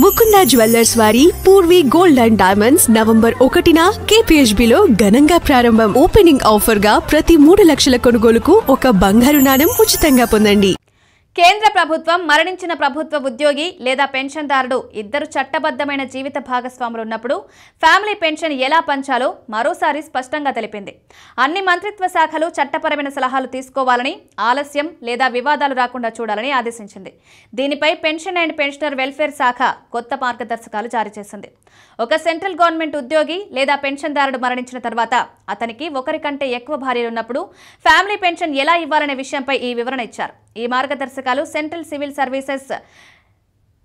Mukunda jewellers వారి Purvi gold and diamonds November 1న KPHB లో ఘనంగా ప్రారంభం. ఓపెనింగ్ ఆఫర్ గా ప్రతి 3 లక్షల కొనుగోలుకు ఒక బంగారు నాణెం ఉచితంగా పొందండి. కేంద్ర ప్రభుత్వం మరణించిన ప్రభుత్వ ఉద్యోగి లేదా పెన్షన్దారుడు ఇద్దరు చట్టబద్ధమైన జీవిత భాగస్వాములు ఉన్నప్పుడు ఫ్యామిలీ పెన్షన్ ఎలా పంచాలో మరోసారి స్పష్టంగా తెలిపింది. అన్ని మంత్రిత్వ శాఖలు చట్టపరమైన సలహాలు తీసుకోవాలని, ఆలస్యం లేదా వివాదాలు రాకుండా చూడాలని ఆదేశించింది. దీనిపై పెన్షన్ అండ్ పెన్షనర్ వెల్ఫేర్ శాఖ కొత్త మార్గదర్శకాలు జారీ చేసింది. ఒక సెంట్రల్ గవర్నమెంట్ ఉద్యోగి లేదా పెన్షన్దారుడు మరణించిన తర్వాత అతనికి ఒకరి కంటే ఎక్కువ భార్యలున్నప్పుడు ఫ్యామిలీ పెన్షన్ ఎలా ఇవ్వాలనే విషయంపై ఈ వివరణ ఇచ్చారు. ఈ మార్గదర్శకాలు సెంట్రల్ సివిల్ సర్వీసెస్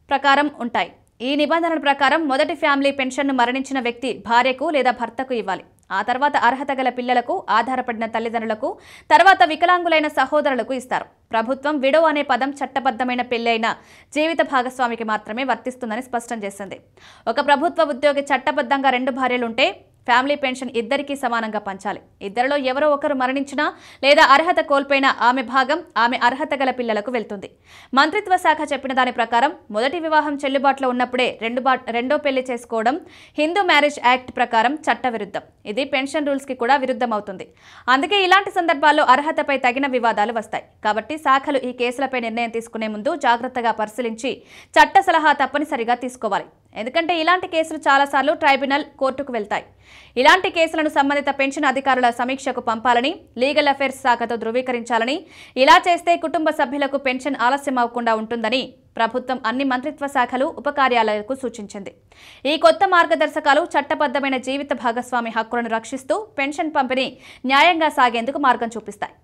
ప్రకారం ఉంటాయి. ఈ నిబంధనల ప్రకారం మొదటి ఫ్యామిలీ పెన్షన్ను మరణించిన వ్యక్తి భార్యకు లేదా భర్తకు ఇవ్వాలి. ఆ తర్వాత అర్హత గల పిల్లలకు, ఆధారపడిన తల్లిదండ్రులకు, తర్వాత వికలాంగులైన సహోదరులకు ఇస్తారు. ప్రభుత్వం విడో అనే పదం చట్టబద్ధమైన పెళ్లైన జీవిత భాగస్వామికి మాత్రమే వర్తిస్తుందని స్పష్టం చేసింది. ఒక ప్రభుత్వ ఉద్యోగి చట్టబద్ధంగా 2 భార్యలుంటే ఫ్యామిలీ పెన్షన్ ఇద్దరికీ సమానంగా పంచాలి. ఇద్దరిలో ఎవరో ఒకరు మరణించినా లేదా అర్హత కోల్పోయినా ఆమె భాగం ఆమె అర్హత గల పిల్లలకు వెళ్తుంది. మంత్రిత్వ శాఖ చెప్పిన దాని ప్రకారం మొదటి వివాహం చెల్లుబాటులో ఉన్నప్పుడే రెండో పెళ్లి చేసుకోవడం హిందూ మ్యారేజ్ యాక్ట్ ప్రకారం చట్టవిరుద్ధం. ఇది పెన్షన్ రూల్స్ కి కూడా విరుద్ధం అవుతుంది. అందుకే ఇలాంటి సందర్భాల్లో అర్హతపై తగిన వివాదాలు వస్తాయి. కాబట్టి శాఖలు ఈ కేసులపై నిర్ణయం తీసుకునే ముందు జాగ్రత్తగా పరిశీలించి చట్ట సలహా తప్పనిసరిగా తీసుకోవాలి. ఎందుకంటే ఇలాంటి కేసులు చాలాసార్లు ట్రైబ్యునల్, కోర్టుకు వెళ్తాయి. ఇలాంటి కేసులను సంబంధిత పెన్షన్ అధికారుల సమీక్షకు పంపాలని, లీగల్ అఫైర్స్ శాఖతో ధృవీకరించాలని, ఇలా చేస్తే కుటుంబ సభ్యులకు పెన్షన్ ఆలస్యం అవ్వకుండా ఉంటుందని ప్రభుత్వం అన్ని మంత్రిత్వ శాఖలు, ఉప కార్యాలయాలకు సూచించింది. ఈ కొత్త మార్గదర్శకాలు చట్టబద్ధమైన జీవిత భాగస్వామి హక్కులను రక్షిస్తూ పెన్షన్ పంపిణీ న్యాయంగా సాగేందుకు మార్గం చూపిస్తాయి.